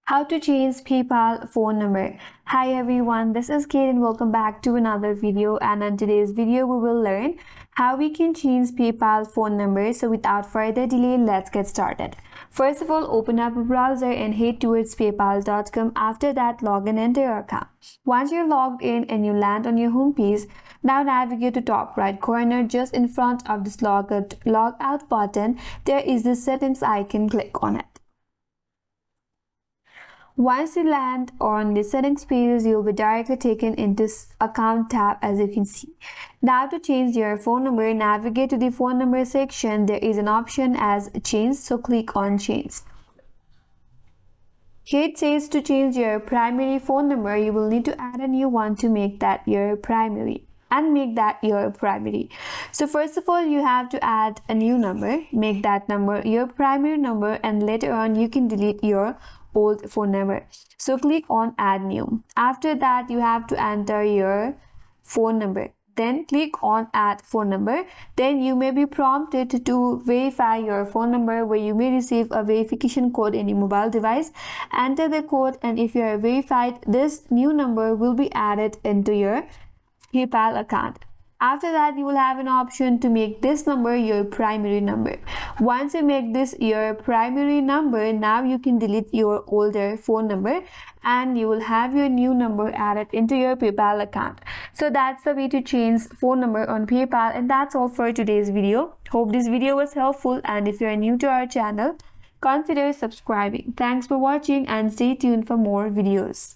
How to change PayPal phone number. Hi everyone, this is Kate and welcome back to another video, and in today's video we will learn how we can change PayPal phone number. So without further delay, let's get started. First of all, open up a browser and head towards paypal.com. After that, log in into your account. Once you're logged in and you land on your home page, now navigate to top right corner. Just in front of this logout button, there is the settings icon. Click on it. Once you land on the settings page, you'll be directly taken into account tab, as you can see. Now to change your phone number, navigate to the phone number section. There is an option as change, so click on change. Here it says to change your primary phone number, you will need to add a new one to make that your primary. So first of all, you have to add a new number, make that number your primary number, and later on you can delete your old phone number. So click on add new. After that, you have to enter your phone number. Then click on add phone number. Then you may be prompted to verify your phone number, where you may receive a verification code in your mobile device. Enter the code, and if you are verified, this new number will be added into your PayPal account. After that, you will have an option to make this number your primary number. Once you make this your primary number, now you can delete your older phone number and you will have your new number added into your PayPal account. So that's the way to change phone number on PayPal, and that's all for today's video. Hope this video was helpful, and if you are new to our channel, consider subscribing. Thanks for watching and stay tuned for more videos.